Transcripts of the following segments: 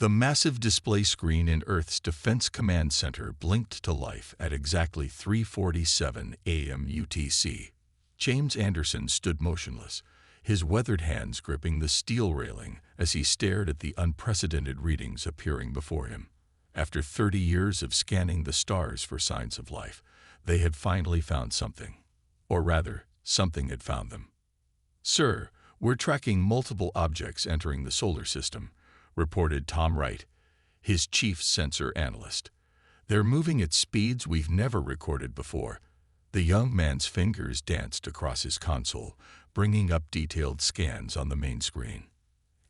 The massive display screen in Earth's Defense Command Center blinked to life at exactly 3:47 a.m. UTC. James Anderson stood motionless, his weathered hands gripping the steel railing as he stared at the unprecedented readings appearing before him. After 30 years of scanning the stars for signs of life, they had finally found something. Or rather, something had found them. "Sir, we're tracking multiple objects entering the solar system," reported Tom Wright, his chief sensor analyst. "They're moving at speeds we've never recorded before." The young man's fingers danced across his console, bringing up detailed scans on the main screen.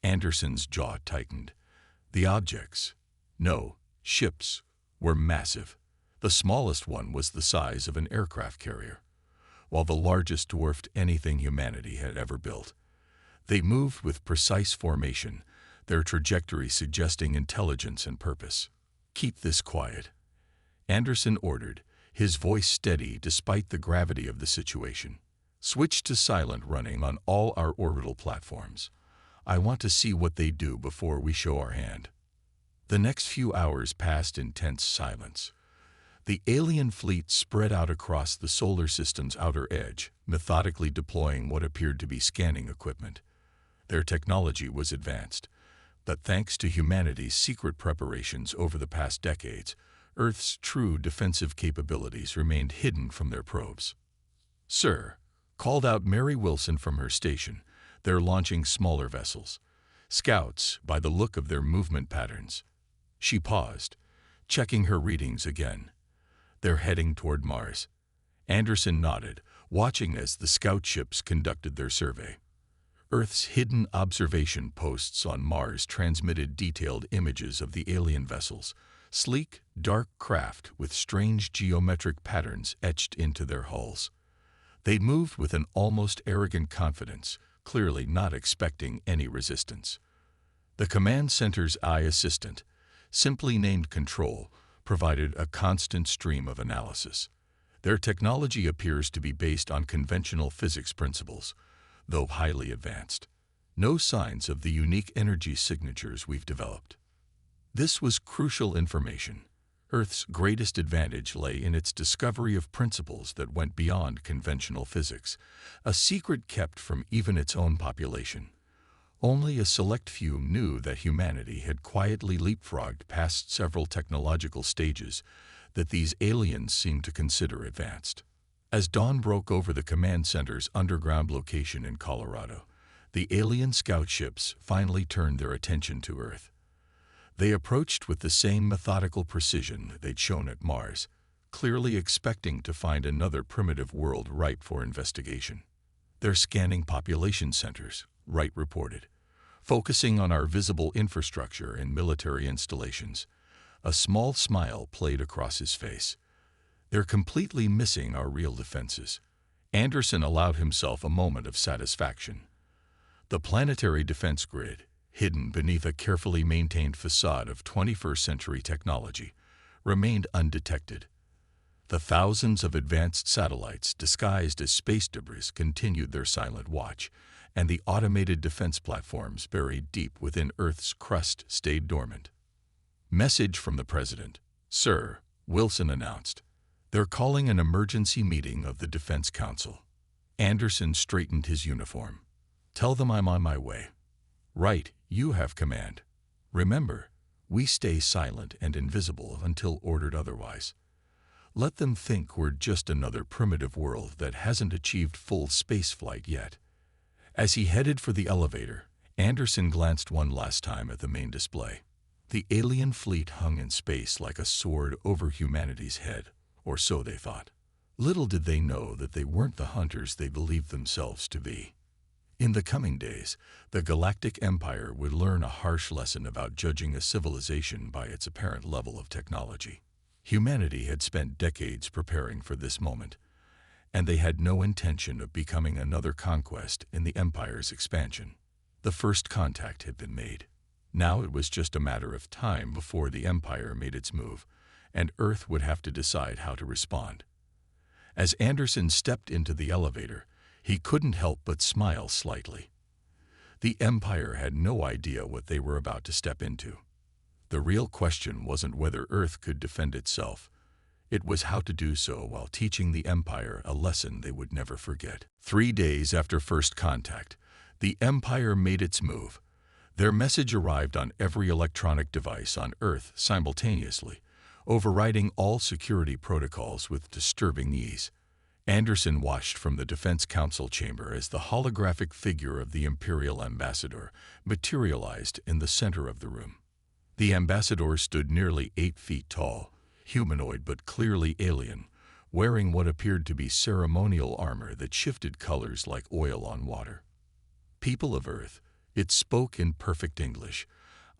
Anderson's jaw tightened. The objects, no, ships, were massive. The smallest one was the size of an aircraft carrier, while the largest dwarfed anything humanity had ever built. They moved with precise formation, their trajectory suggesting intelligence and purpose. "Keep this quiet," Anderson ordered, his voice steady despite the gravity of the situation. "Switch to silent running on all our orbital platforms. I want to see what they do before we show our hand." The next few hours passed in tense silence. The alien fleet spread out across the solar system's outer edge, methodically deploying what appeared to be scanning equipment. Their technology was advanced, but thanks to humanity's secret preparations over the past decades, Earth's true defensive capabilities remained hidden from their probes. "Sir," called out Mary Wilson from her station, "they're launching smaller vessels. Scouts, by the look of their movement patterns." She paused, checking her readings again. "They're heading toward Mars." Anderson nodded, watching as the scout ships conducted their survey. Earth's hidden observation posts on Mars transmitted detailed images of the alien vessels, sleek, dark craft with strange geometric patterns etched into their hulls. They moved with an almost arrogant confidence, clearly not expecting any resistance. The command center's eye assistant, simply named Control, provided a constant stream of analysis. Their technology appears to be based on conventional physics principles, though highly advanced. No signs of the unique energy signatures we've developed. This was crucial information. Earth's greatest advantage lay in its discovery of principles that went beyond conventional physics, a secret kept from even its own population. Only a select few knew that humanity had quietly leapfrogged past several technological stages that these aliens seemed to consider advanced. As dawn broke over the command center's underground location in Colorado, the alien scout ships finally turned their attention to Earth. They approached with the same methodical precision they'd shown at Mars, clearly expecting to find another primitive world ripe for investigation. "They're scanning population centers," Wright reported, "focusing on our visible infrastructure and military installations." A small smile played across his face. "They're completely missing our real defenses." Anderson allowed himself a moment of satisfaction. The planetary defense grid, hidden beneath a carefully maintained facade of 21st century technology, remained undetected. The thousands of advanced satellites disguised as space debris continued their silent watch, and the automated defense platforms buried deep within Earth's crust stayed dormant. "Message from the President, sir," Wilson announced. "They're calling an emergency meeting of the Defense Council." Anderson straightened his uniform. "Tell them I'm on my way." "Right, you have command. Remember, we stay silent and invisible until ordered otherwise. Let them think we're just another primitive world that hasn't achieved full spaceflight yet." As he headed for the elevator, Anderson glanced one last time at the main display. The alien fleet hung in space like a sword over humanity's head, or so they thought. Little did they know that they weren't the hunters they believed themselves to be. In the coming days, the Galactic Empire would learn a harsh lesson about judging a civilization by its apparent level of technology. Humanity had spent decades preparing for this moment, and they had no intention of becoming another conquest in the Empire's expansion. The first contact had been made. Now it was just a matter of time before the Empire made its move, and Earth would have to decide how to respond. As Anderson stepped into the elevator, he couldn't help but smile slightly. The Empire had no idea what they were about to step into. The real question wasn't whether Earth could defend itself. It was how to do so while teaching the Empire a lesson they would never forget. 3 days after first contact, the Empire made its move. Their message arrived on every electronic device on Earth simultaneously, overriding all security protocols with disturbing ease. Anderson watched from the Defense Council chamber as the holographic figure of the Imperial Ambassador materialized in the center of the room. The ambassador stood nearly 8 feet tall, humanoid but clearly alien, wearing what appeared to be ceremonial armor that shifted colors like oil on water. "People of Earth," it spoke in perfect English,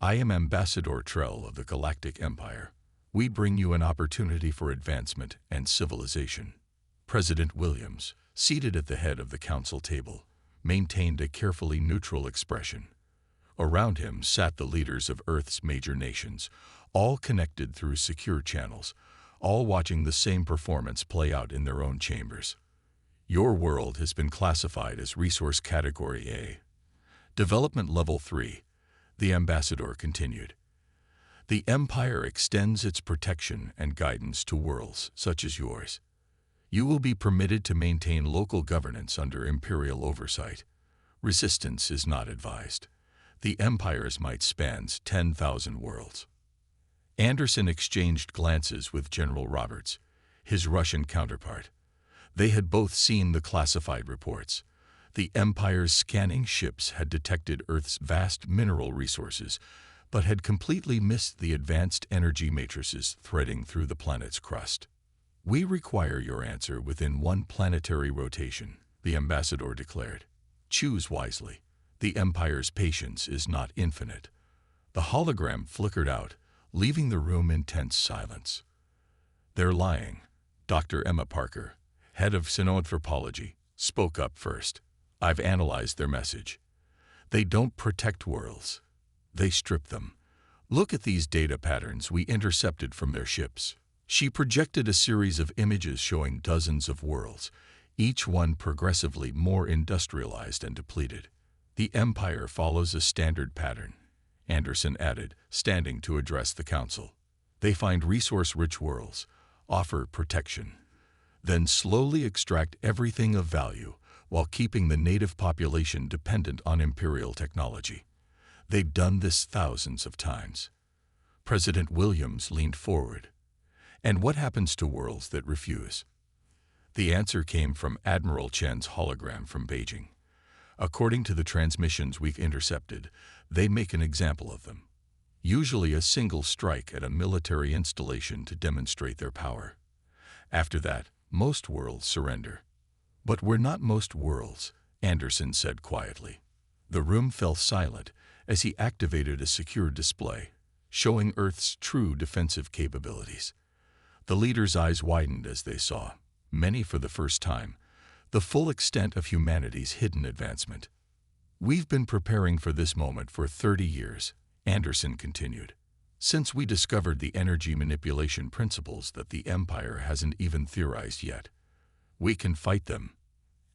"I am Ambassador Trell of the Galactic Empire. We bring you an opportunity for advancement and civilization." President Williams, seated at the head of the council table, maintained a carefully neutral expression. Around him sat the leaders of Earth's major nations, all connected through secure channels, all watching the same performance play out in their own chambers. "Your world has been classified as Resource Category A. Development Level 3, the ambassador continued. "The Empire extends its protection and guidance to worlds such as yours. You will be permitted to maintain local governance under Imperial oversight. Resistance is not advised. The Empire's might spans 10,000 worlds." Anderson exchanged glances with General Roberts, his Russian counterpart. They had both seen the classified reports. The Empire's scanning ships had detected Earth's vast mineral resources, but had completely missed the advanced energy matrices threading through the planet's crust. "We require your answer within 1 planetary rotation," the ambassador declared. "Choose wisely. The Empire's patience is not infinite." The hologram flickered out, leaving the room in tense silence. "They're lying." Dr. Emma Parker, head of Synanthropology, spoke up first. "I've analyzed their message. They don't protect worlds. They strip them. Look at these data patterns we intercepted from their ships." She projected a series of images showing dozens of worlds, each one progressively more industrialized and depleted. "The Empire follows a standard pattern," Anderson added, standing to address the council. "They find resource-rich worlds, offer protection, then slowly extract everything of value while keeping the native population dependent on Imperial technology. They've done this thousands of times." President Williams leaned forward. "And what happens to worlds that refuse?" The answer came from Admiral Chen's hologram from Beijing. "According to the transmissions we've intercepted, they make an example of them. Usually a single strike at a military installation to demonstrate their power. After that, most worlds surrender." "But we're not most worlds," Anderson said quietly. The room fell silent as he activated a secure display, showing Earth's true defensive capabilities. The leaders' eyes widened as they saw, many for the first time, the full extent of humanity's hidden advancement. "We've been preparing for this moment for 30 years, Anderson continued. "Since we discovered the energy manipulation principles that the Empire hasn't even theorized yet. We can fight them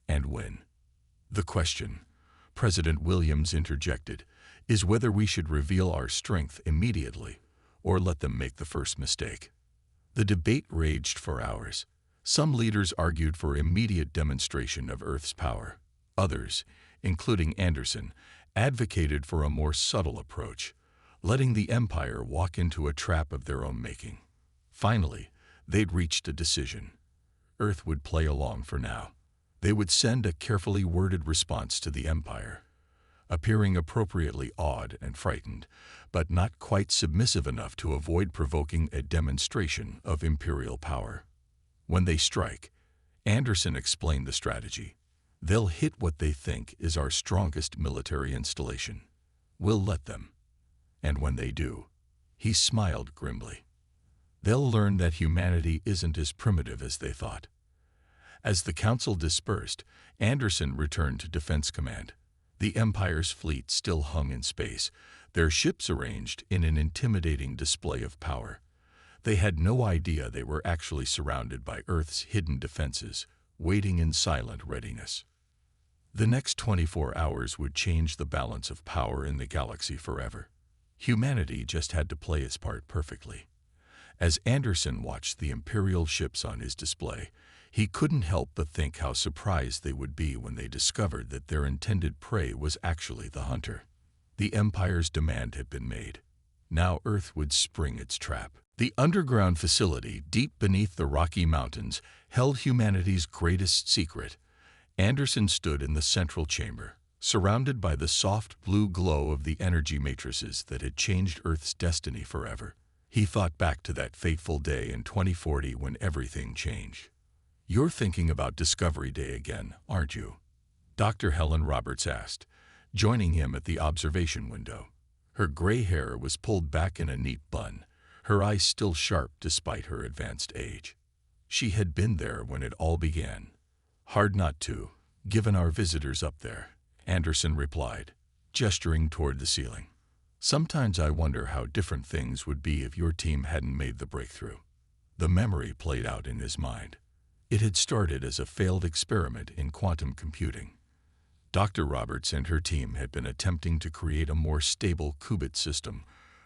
and win. The question," President Williams interjected, "is whether we should reveal our strength immediately or let them make the first mistake." The debate raged for hours. Some leaders argued for immediate demonstration of Earth's power. Others, including Anderson, advocated for a more subtle approach, letting the Empire walk into a trap of their own making. Finally, they'd reached a decision. Earth would play along for now. They would send a carefully worded response to the Empire, appearing appropriately awed and frightened, but not quite submissive enough to avoid provoking a demonstration of Imperial power. "When they strike," Anderson explained the strategy, "they'll hit what they think is our strongest military installation. We'll let them. And when they do," he smiled grimly, "they'll learn that humanity isn't as primitive as they thought." As the council dispersed, Anderson returned to Defense Command. The Empire's fleet still hung in space, their ships arranged in an intimidating display of power. They had no idea they were actually surrounded by Earth's hidden defenses, waiting in silent readiness. The next 24 hours would change the balance of power in the galaxy forever. Humanity just had to play its part perfectly. As Anderson watched the Imperial ships on his display, he couldn't help but think how surprised they would be when they discovered that their intended prey was actually the hunter. The Empire's demand had been made. Now Earth would spring its trap. The underground facility, deep beneath the Rocky Mountains, held humanity's greatest secret. Anderson stood in the central chamber, surrounded by the soft blue glow of the energy matrices that had changed Earth's destiny forever. He thought back to that fateful day in 2040 when everything changed. "You're thinking about Discovery Day again, aren't you?" Dr. Helen Roberts asked, joining him at the observation window. Her gray hair was pulled back in a neat bun, her eyes still sharp despite her advanced age. She had been there when it all began. "Hard not to, given our visitors up there," Anderson replied, gesturing toward the ceiling. "Sometimes I wonder how different things would be if your team hadn't made the breakthrough." The memory played out in his mind. It had started as a failed experiment in quantum computing. Dr. Roberts and her team had been attempting to create a more stable qubit system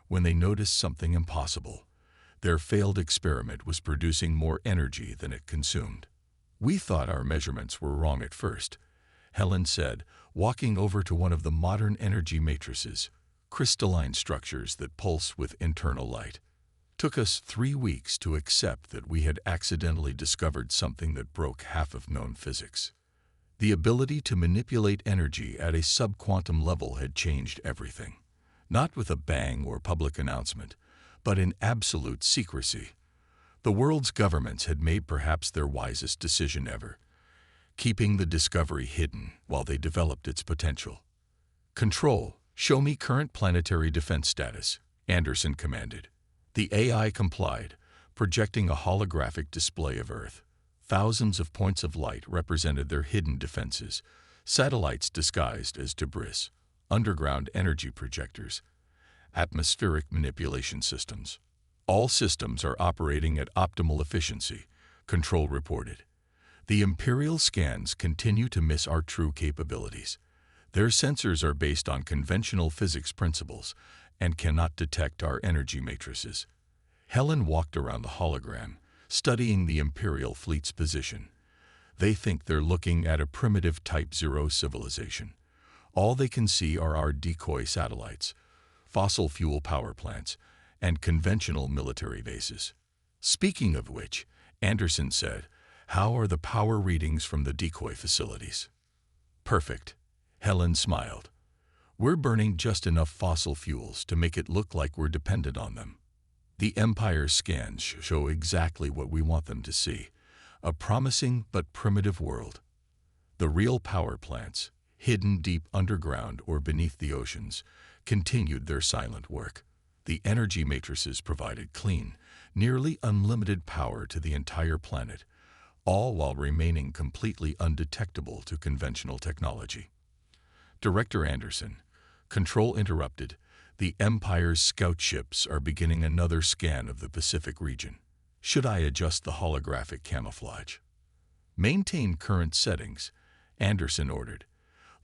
when they noticed something impossible. Their failed experiment was producing more energy than it consumed. "We thought our measurements were wrong at first," Helen said, walking over to one of the modern energy matrices, crystalline structures that pulse with internal light. "Took us 3 weeks to accept that we had accidentally discovered something that broke half of known physics. The ability to manipulate energy at a subquantum level had changed everything. Not with a bang or public announcement, but in absolute secrecy. The world's governments had made perhaps their wisest decision ever, keeping the discovery hidden while they developed its potential. "Control, show me current planetary defense status," Anderson commanded. The AI complied, projecting a holographic display of Earth. Thousands of points of light represented their hidden defenses, satellites disguised as debris, underground energy projectors, atmospheric manipulation systems. "All systems are operating at optimal efficiency," Control reported. "The Imperial scans continue to miss our true capabilities. Their sensors are based on conventional physics principles and cannot detect our energy matrices." Helen walked around the hologram, studying the Imperial fleet's position. "They think they're looking at a primitive Type 0 civilization. All they can see are our decoy satellites, fossil fuel power plants, and conventional military bases." "Speaking of which," Anderson said, "how are the power readings from the decoy facilities?" "Perfect," Helen smiled. "We're burning just enough fossil fuels to make it look like we're dependent on them. The Empire's scans show exactly what we want them to see, a promising but primitive world. The real power plants, hidden deep underground or beneath the oceans, continued their silent work. The energy matrices provided clean, nearly unlimited power to the entire planet, all while remaining completely undetectable to conventional technology." "Director Anderson," Control interrupted, "the Empire's scout ships are beginning another scan of the Pacific region. Should I adjust the holographic camouflage?" "Maintain current settings," Anderson ordered.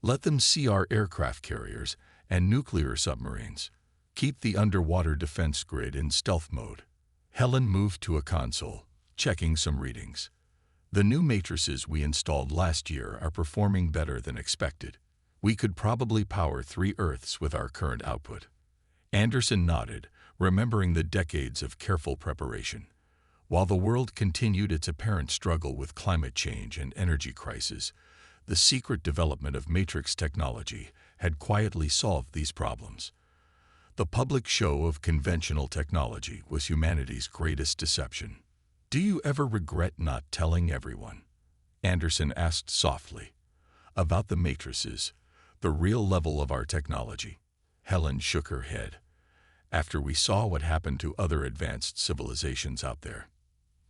"Let them see our aircraft carriers and nuclear submarines. Keep the underwater defense grid in stealth mode." Helen moved to a console, checking some readings. "The new matrices we installed last year are performing better than expected. We could probably power 3 Earths with our current output." Anderson nodded, remembering the decades of careful preparation. While the world continued its apparent struggle with climate change and energy crisis, the secret development of matrix technology had quietly solved these problems. The public show of conventional technology was humanity's greatest deception. "Do you ever regret not telling everyone?" Anderson asked softly. "About the matrices, the real level of our technology?" Helen shook her head. "After we saw what happened to other advanced civilizations out there.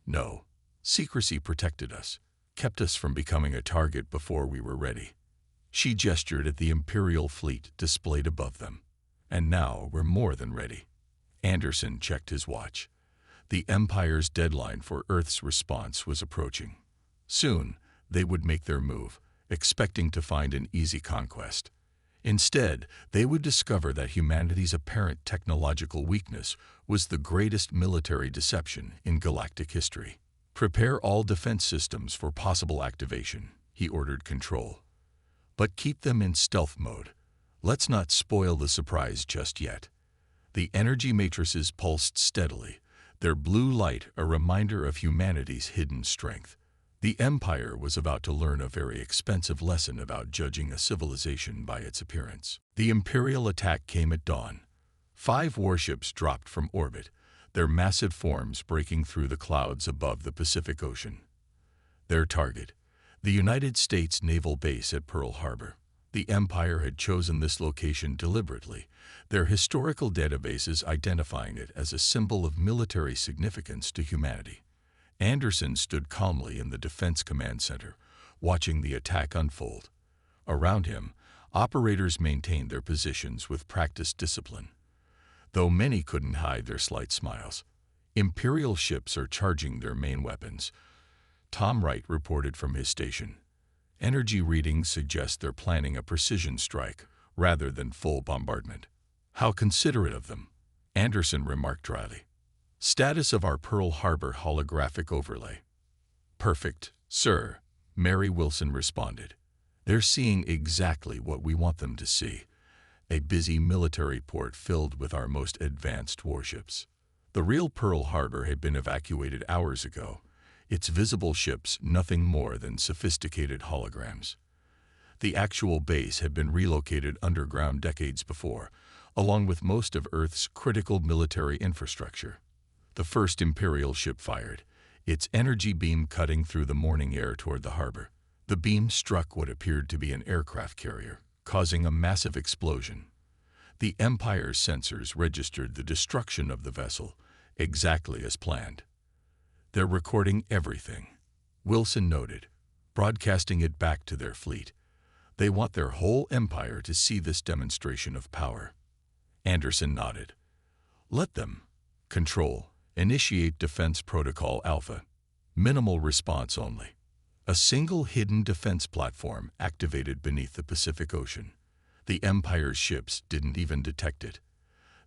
No, secrecy protected us, kept us from becoming a target before we were ready." She gestured at the Imperial fleet displayed above them. "And now we're more than ready." Anderson checked his watch. The Empire's deadline for Earth's response was approaching. Soon, they would make their move, expecting to find an easy conquest. Instead, they would discover that humanity's apparent technological weakness was the greatest military deception in galactic history. Prepare all defense systems for possible activation, he ordered Control. But keep them in stealth mode. Let's not spoil the surprise just yet. The energy matrices pulsed steadily, their blue light a reminder of humanity's hidden strength. The Empire was about to learn a very expensive lesson about judging a civilization by its appearance. The Imperial attack came at dawn. 5 warships dropped from orbit, their massive forms breaking through the clouds above the Pacific Ocean. Their target, the United States Naval Base at Pearl Harbor. The Empire had chosen this location deliberately, their historical databases identifying it as a symbol of military significance to humanity. Anderson stood calmly in the Defense Command Center, watching the attack unfold. Around him, operators maintained their positions with practiced discipline. Though many couldn't hide their slight smiles. Imperial ships are charging their main weapons. Tom Wright reported from his station. Energy readings suggest they're planning a precision strike rather than full bombardment. How considerate of them, Anderson remarked dryly. Status of our Pearl Harbor holographic overlay. Perfect, sir, Mary Wilson responded. They're seeing exactly what we want them to see. A busy military port filled with our most advanced warships. The real Pearl Harbor had been evacuated hours ago, its visible ships nothing more than sophisticated holograms. The actual base had been relocated underground decades before, along with most of Earth's critical military infrastructure. The first Imperial ship fired, its energy beam cutting through the morning air toward the harbor. The beam struck what appeared to be an aircraft carrier, causing a massive explosion. The Empire's sensors registered the destruction of the vessel, exactly as planned. They're recording everything, Wilson noted, broadcasting it back to their fleet. They want their whole empire to see this demonstration of power. Anderson nodded. Let them. Control. Initiate Defense Protocol Alpha. Minimal response only. A single hidden defense platform activated beneath the Pacific Ocean. The Empire's ships didn't even detect it.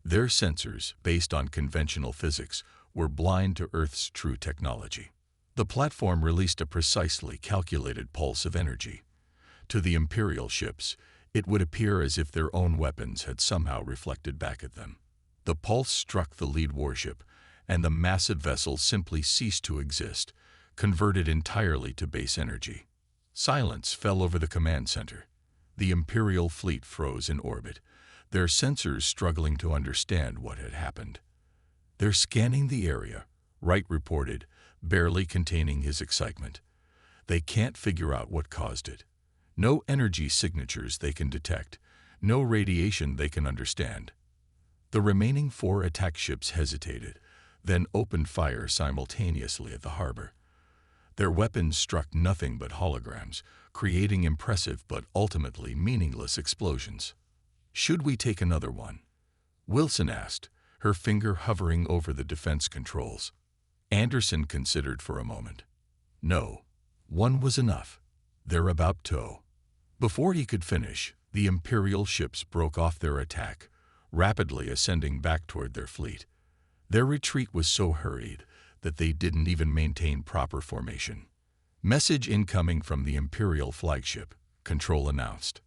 Their sensors, based on conventional physics, were blind to Earth's true technology. The platform released a precisely calculated pulse of energy. To the Imperial ships, it would appear as if their own weapons had somehow reflected back at them. The pulse struck the lead warship, and the massive vessel simply ceased to exist, converted entirely to base energy. Silence fell over the command center. The Imperial fleet froze in orbit, their sensors struggling to understand what had happened. They're scanning the area, Wright reported, barely containing his excitement. They can't figure out what caused it. No energy signatures they can detect, no radiation they can understand. The remaining 4 attack ships hesitated, then opened fire simultaneously at the harbor. Their weapons struck nothing but holograms, creating impressive but ultimately meaningless explosions. Should we take another one? Wilson asked, her finger hovering over the defense controls. Anderson considered for a moment. No, one was enough. They're about to. Before he could finish, the Imperial ships broke off their attack, rapidly ascending back toward their fleet. Their retreat was so hurried that they didn't even maintain proper formation. Message incoming from the Imperial flagship, Control announced.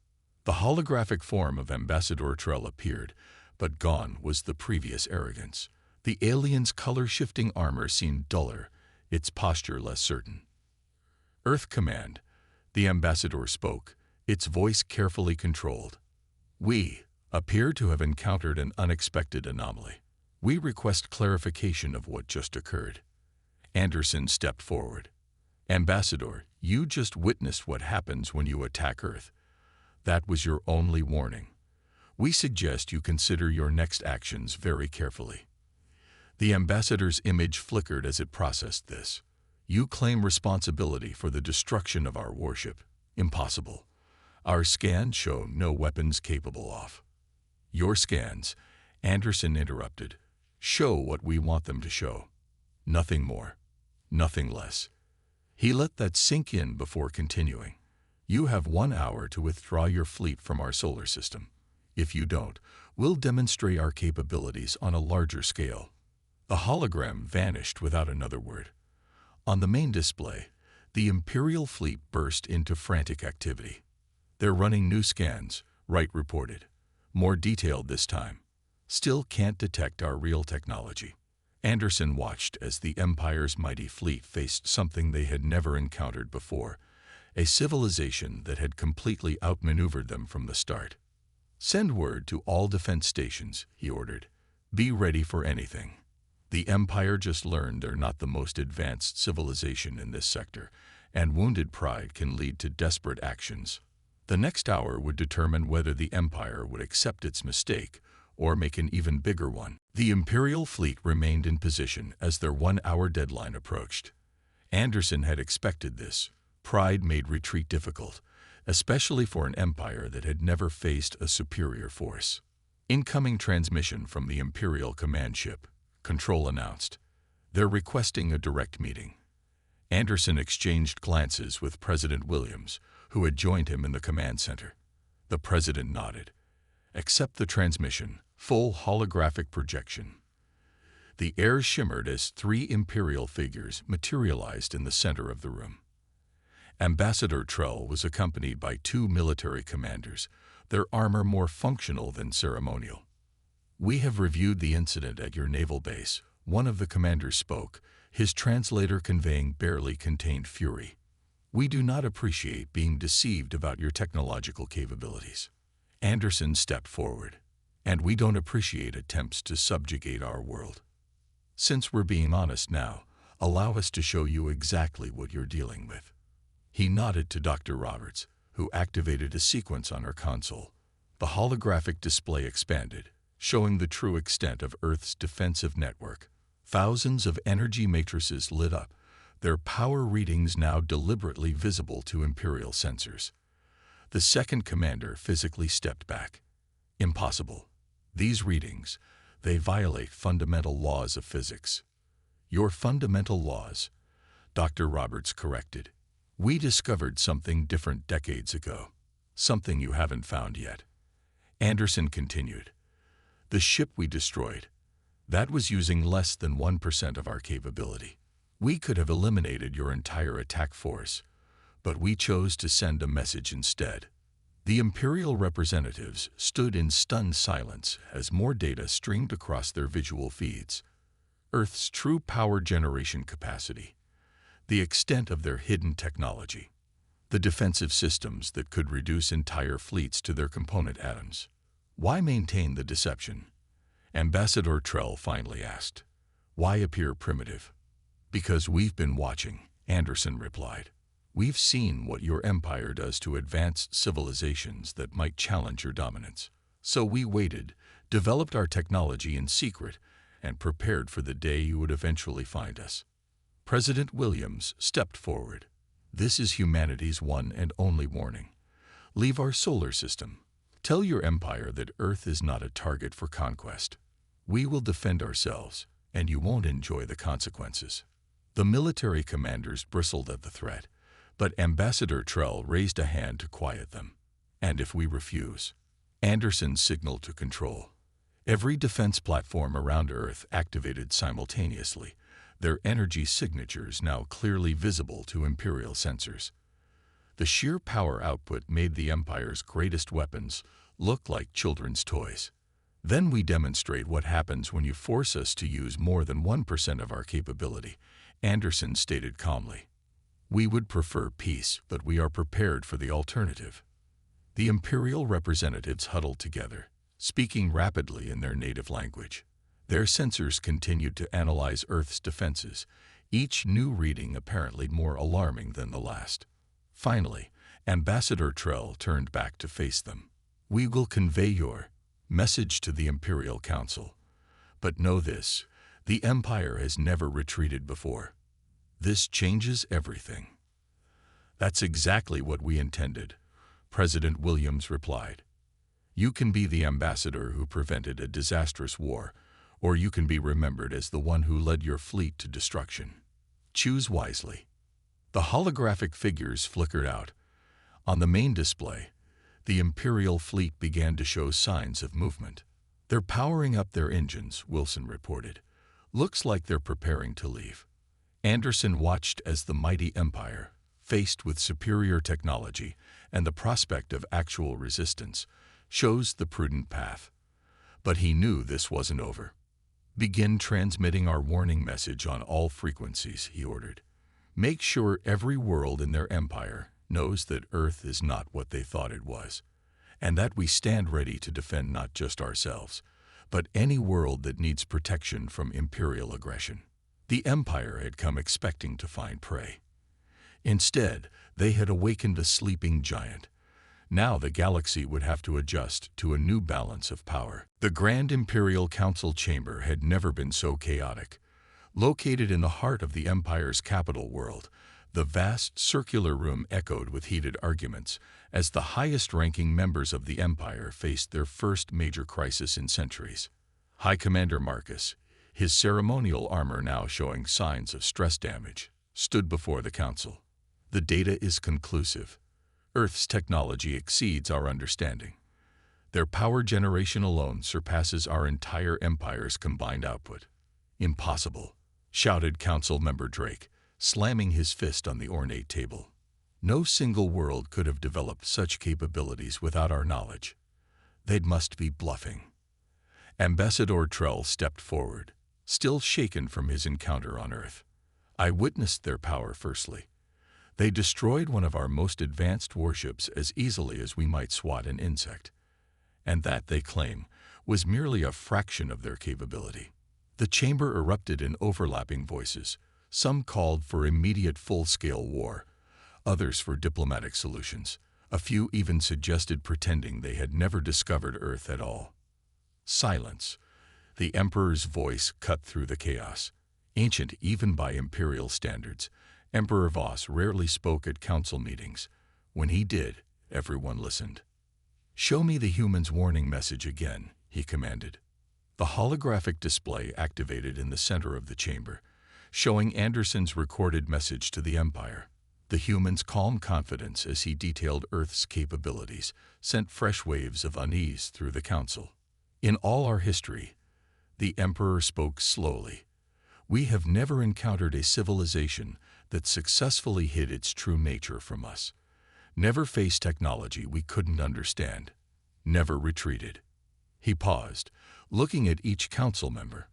The holographic form of Ambassador Trell appeared, but gone was the previous arrogance. The alien's color-shifting armor seemed duller, its posture less certain. Earth Command, the ambassador spoke, its voice carefully controlled. We appear to have encountered an unexpected anomaly. We request clarification of what just occurred. Anderson stepped forward. Ambassador, you just witnessed what happens when you attack Earth. That was your only warning. We suggest you consider your next actions very carefully. The ambassador's image flickered as it processed this. You claim responsibility for the destruction of our warship. Impossible. Our scans show no weapons capable of. Your scans, Anderson interrupted, show what we want them to show. Nothing more. Nothing less. He let that sink in before continuing. You have 1 hour to withdraw your fleet from our solar system. If you don't, we'll demonstrate our capabilities on a larger scale." The hologram vanished without another word. On the main display, the Imperial fleet burst into frantic activity. "They're running new scans," Wright reported. "More detailed this time. Still can't detect our real technology." Anderson watched as the Empire's mighty fleet faced something they had never encountered before, a civilization that had completely outmaneuvered them from the start. "Send word to all defense stations," he ordered. "Be ready for anything." The Empire just learned they're not the most advanced civilization in this sector, and wounded pride can lead to desperate actions. The next hour would determine whether the Empire would accept its mistake or make an even bigger one. The Imperial fleet remained in position as their 1 hour deadline approached. Anderson had expected this. Pride made retreat difficult, especially for an empire that had never faced a superior force. "Incoming transmission from the Imperial command ship," Control announced. "They're requesting a direct meeting." Anderson exchanged glances with President Williams, who had joined him in the command center. The president nodded. "Accept the transmission, full holographic projection." The air shimmered as 3 Imperial figures materialized in the center of the room. Ambassador Trell was accompanied by 2 military commanders, their armor more functional than ceremonial. "We have reviewed the incident at your naval base," one of the commanders spoke, his translator conveying barely contained fury. "We do not appreciate being deceived about your technological capabilities." Anderson stepped forward. "And we don't appreciate attempts to subjugate our world. Since we're being honest now, allow us to show you exactly what you're dealing with." He nodded to Dr. Roberts, who activated a sequence on her console. The holographic display expanded, showing the true extent of Earth's defensive network. Thousands of energy matrices lit up, their power readings now deliberately visible to Imperial sensors. The second commander physically stepped back. "Impossible. These readings, they violate fundamental laws of physics." "Your fundamental laws," Dr. Roberts corrected. "We discovered something different decades ago. Something you haven't found yet." Anderson continued. "The ship we destroyed, that was using less than 1% of our capability. We could have eliminated your entire attack force, but we chose to send a message instead." The Imperial representatives stood in stunned silence as more data streamed across their visual feeds. Earth's true power generation capacity, the extent of their hidden technology, the defensive systems that could reduce entire fleets to their component atoms. "Why maintain the deception?" Ambassador Trell finally asked. "Why appear primitive?" "Because we've been watching," Anderson replied. "We've seen what your empire does to advanced civilizations that might challenge your dominance. So we waited, developed our technology in secret, and prepared for the day you would eventually find us." President Williams stepped forward. "This is humanity's one and only warning. Leave our solar system. Tell your empire that Earth is not a target for conquest. We will defend ourselves, and you won't enjoy the consequences." The military commanders bristled at the threat, but Ambassador Trell raised a hand to quiet them. "And if we refuse?" Anderson signaled to Control. Every defense platform around Earth activated simultaneously, their energy signatures now clearly visible to Imperial sensors. The sheer power output made the Empire's greatest weapons look like children's toys. "Then we demonstrate what happens when you force us to use more than 1% of our capability," Anderson stated calmly. "We would prefer peace, but we are prepared for the alternative." The Imperial representatives huddled together, speaking rapidly in their native language. Their sensors continued to analyze Earth's defenses, each new reading apparently more alarming than the last. Finally, Ambassador Trell turned back to face them. "We will convey your message to the Imperial Council. But know this, the Empire has never retreated before. This changes everything." "That's exactly what we intended," President Williams replied. "You can be the ambassador who prevented a disastrous war, or you can be remembered as the one who led your fleet to destruction. Choose wisely." The holographic figures flickered out. On the main display, the Imperial fleet began to show signs of movement. "They're powering up their engines," Wilson reported. "Looks like they're preparing to leave." Anderson watched as the mighty Empire, faced with superior technology and the prospect of actual resistance, chose the prudent path. But he knew this wasn't over. "Begin transmitting our warning message on all frequencies," he ordered. "Make sure every world in their empire knows that Earth is not what they thought it was, and that we stand ready to defend not just ourselves, but any world that needs protection from Imperial aggression." The Empire had come expecting to find prey. Instead, they had awakened a sleeping giant. Now the galaxy would have to adjust to a new balance of power. The Grand Imperial Council chamber had never been so chaotic. Located in the heart of the Empire's capital world, the vast circular room echoed with heated arguments as the highest-ranking members of the Empire faced their first major crisis in centuries. High Commander Marcus, his ceremonial armor now showing signs of stress damage, stood before the council. "The data is conclusive. Earth's technology exceeds our understanding. Their power generation alone surpasses our entire empire's combined output." "Impossible," shouted Council Member Drake, slamming his fist on the ornate table. "No single world could have developed such capabilities without our knowledge. They must be bluffing." Ambassador Trell stepped forward, still shaken from his encounter on Earth. "I witnessed their power firstly. They destroyed one of our most advanced warships as easily as we might swat an insect. And that, they claim, was merely a fraction of their capability." The chamber erupted in overlapping voices. Some called for immediate full-scale war, others for diplomatic solutions. A few even suggested pretending they had never discovered Earth at all. Silence. The Emperor's voice cut through the chaos. Ancient even by Imperial standards, Emperor Voss rarely spoke at council meetings. When he did, everyone listened. "Show me the human's warning message again," he commanded. The holographic display activated in the center of the chamber, showing Anderson's recorded message to the Empire. The human's calm confidence as he detailed Earth's capabilities sent fresh waves of unease through the council. "In all our history," the Emperor spoke slowly, "we have never encountered a civilization that successfully hid its true nature from us, never faced technology we couldn't understand, never retreated." He paused, looking at each council member.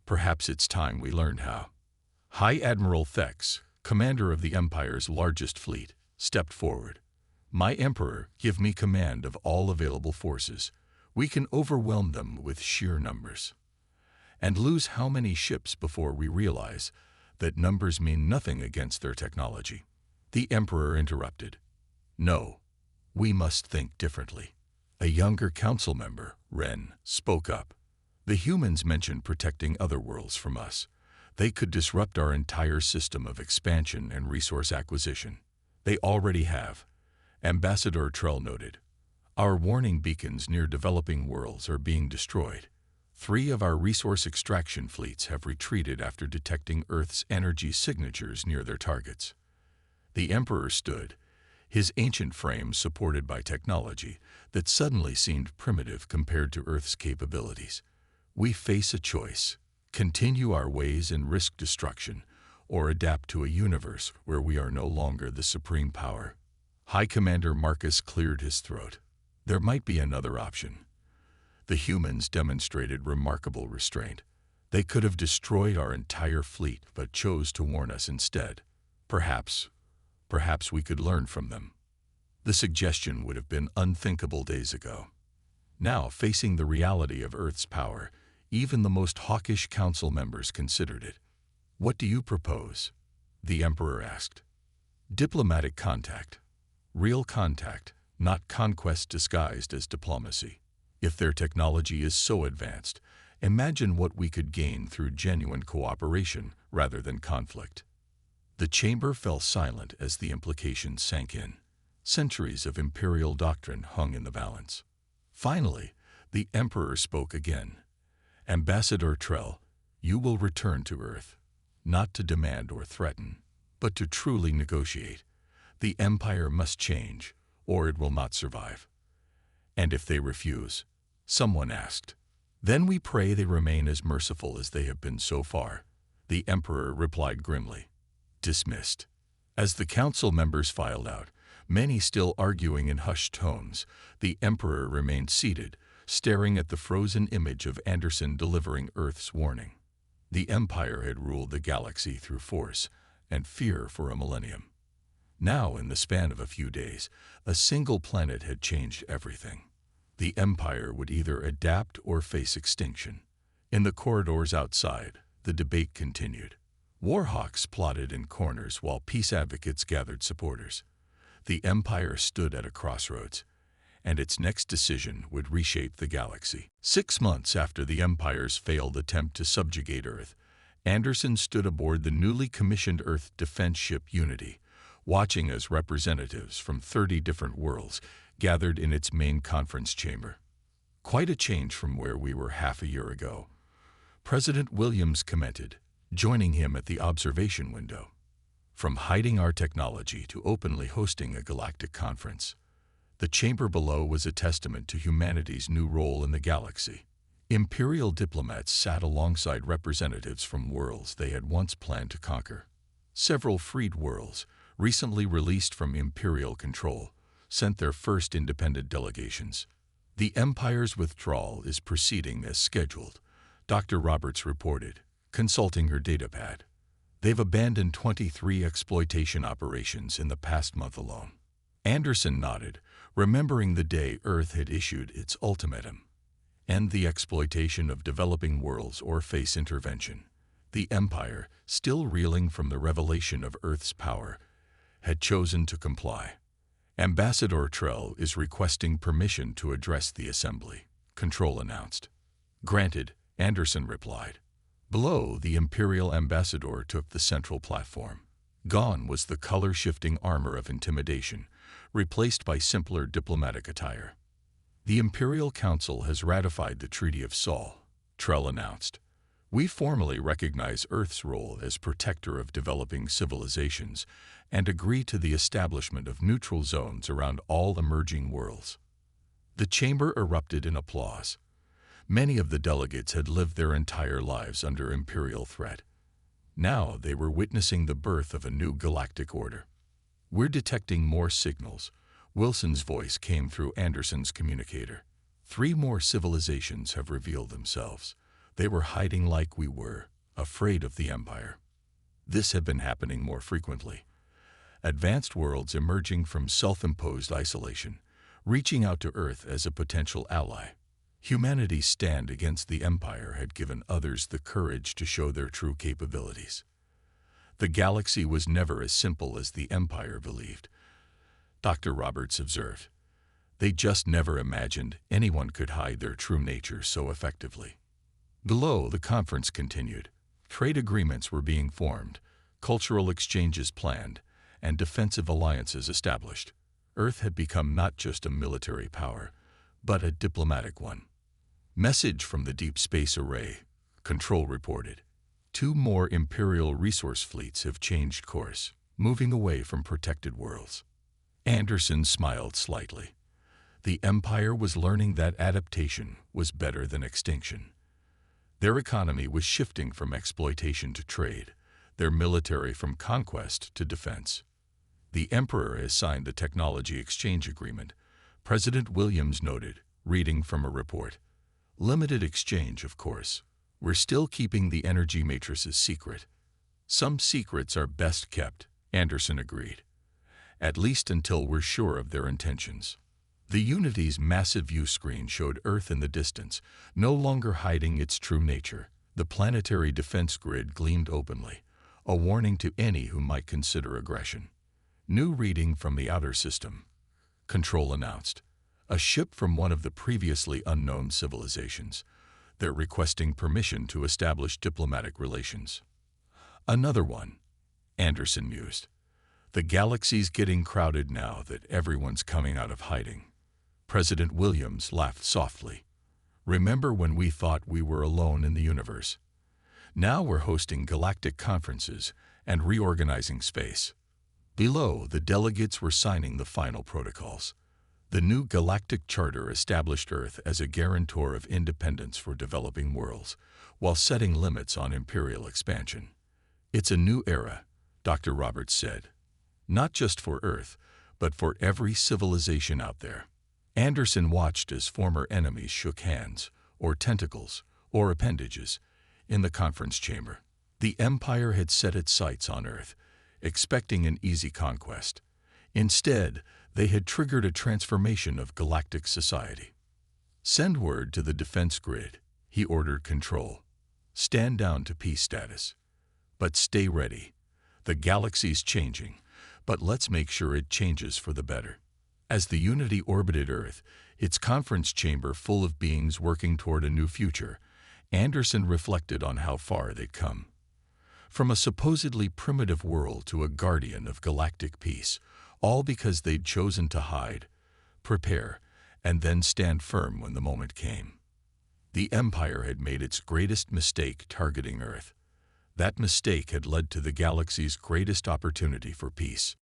"Perhaps it's time we learned how." High Admiral Thex, commander of the Empire's largest fleet, stepped forward. "My Emperor, give me command of all available forces. We can overwhelm them with sheer numbers. And lose how many ships before we realize that numbers mean nothing against their technology?" The Emperor interrupted. "No, we must think differently." A younger council member, Ren, spoke up. "The humans mentioned protecting other worlds from us. They could disrupt our entire system of expansion and resource acquisition." "They already have," Ambassador Trell noted. "Our warning beacons near developing worlds are being destroyed. 3 of our resource extraction fleets have retreated after detecting Earth's energy signatures near their targets." The Emperor stood, his ancient frame supported by technology that suddenly seemed primitive compared to Earth's capabilities. "We face a choice: continue our ways and risk destruction, or adapt to a universe where we are no longer the supreme power." High Commander Marcus cleared his throat. "There might be another option." The humans demonstrated remarkable restraint. They could have destroyed our entire fleet, but chose to warn us instead. Perhaps we could learn from them. The suggestion would have been unthinkable days ago. Now, facing the reality of Earth's power, even the most hawkish council members considered it. "What do you propose?" the Emperor asked. "Diplomatic contact. Real contact, not conquest disguised as diplomacy. If their technology is so advanced, imagine what we could gain through genuine cooperation rather than conflict." The chamber fell silent as the implications sank in. Centuries of imperial doctrine hung in the balance. Finally, the Emperor spoke again. "Ambassador Trell, you will return to Earth, not to demand or threaten, but to truly negotiate. The Empire must change, or it will not survive. And if they refuse, someone asked, then we pray they remain as merciful as they have been so far. The Emperor replied grimly. Dismissed. As the council members filed out, many still arguing in hushed tones, the Emperor remained seated, staring at the frozen image of Anderson delivering Earth's warning. The Empire had ruled the galaxy through force and fear for a millennium. Now, in the span of a few days, a single planet had changed everything. The Empire would either adapt or face extinction. In the corridors outside, the debate continued. Warhawks plotted in corners while peace advocates gathered supporters. The Empire stood at a crossroads, and its next decision would reshape the galaxy. 6 months after the Empire's failed attempt to subjugate Earth, Anderson stood aboard the newly commissioned Earth defense ship Unity, watching as representatives from 30 different worlds gathered in its main conference chamber. Quite a change from where we were half a year ago, President Williams commented, joining him at the observation window. From hiding our technology to openly hosting a galactic conference, the chamber below was a testament to humanity's new role in the galaxy. Imperial diplomats sat alongside representatives from worlds they had once planned to conquer. Several freed worlds, recently released from Imperial control, sent their first independent delegations. The Empire's withdrawal is proceeding as scheduled, Dr. Roberts reported, consulting her datapad. They've abandoned 23 exploitation operations in the past month alone. Anderson nodded, remembering the day Earth had issued its ultimatum. End the exploitation of developing worlds or face intervention. The Empire, still reeling from the revelation of Earth's power, had chosen to comply. Ambassador Trell is requesting permission to address the Assembly, Control announced. Granted, Anderson replied. Below, the Imperial Ambassador took the central platform. Gone was the color-shifting armor of intimidation, replaced by simpler diplomatic attire. The Imperial Council has ratified the Treaty of Sol, Trell announced. We formally recognize Earth's role as protector of developing civilizations and agree to the establishment of neutral zones around all emerging worlds. The chamber erupted in applause. Many of the delegates had lived their entire lives under Imperial threat. Now they were witnessing the birth of a new galactic order. We're detecting more signals. Wilson's voice came through Anderson's communicator. 3 more civilizations have revealed themselves. They were hiding like we were, afraid of the Empire. This had been happening more frequently. Advanced worlds emerging from self-imposed isolation, reaching out to Earth as a potential ally. Humanity's stand against the Empire had given others the courage to show their true capabilities. The galaxy was never as simple as the Empire believed, Dr. Roberts observed. They just never imagined anyone could hide their true nature so effectively. Below, the conference continued. Trade agreements were being formed, cultural exchanges planned, and defensive alliances established. Earth had become not just a military power, but a diplomatic one. Message from the Deep Space Array, Control reported. 2 more Imperial resource fleets have changed course, moving away from protected worlds. Anderson smiled slightly. The Empire was learning that adaptation was better than extinction. Their economy was shifting from exploitation to trade, their military from conquest to defense. The Emperor has signed the Technology Exchange Agreement, President Williams noted, reading from a report. Limited exchange, of course. We're still keeping the energy matrices secret. Some secrets are best kept, Anderson agreed. At least until we're sure of their intentions. The Unity's massive view screen showed Earth in the distance, no longer hiding its true nature. The planetary defense grid gleamed openly, a warning to any who might consider aggression. New reading from the outer system, Control announced. A ship from one of the previously unknown civilizations. They're requesting permission to establish diplomatic relations. Another one, Anderson mused. The galaxy's getting crowded now that everyone's coming out of hiding. President Williams laughed softly. Remember when we thought we were alone in the universe? Now we're hosting galactic conferences and reorganizing space. Below, the delegates were signing the final protocols. The new Galactic Charter established Earth as a guarantor of independence for developing worlds, while setting limits on imperial expansion. It's a new era, Dr. Roberts said. Not just for Earth, but for every civilization out there. Anderson watched as former enemies shook hands, or tentacles, or appendages, in the conference chamber. The Empire had set its sights on Earth, expecting an easy conquest. Instead, they had triggered a transformation of galactic society. Send word to the defense grid, he ordered control. Stand down to peace status. But stay ready. The galaxy's changing, but let's make sure it changes for the better. As the Unity orbited Earth, its conference chamber full of beings working toward a new future, Anderson reflected on how far they'd come. From a supposedly primitive world to a guardian of galactic peace, all because they'd chosen to hide, prepare, and then stand firm when the moment came. The Empire had made its greatest mistake targeting Earth. That mistake had led to the galaxy's greatest opportunity for peace.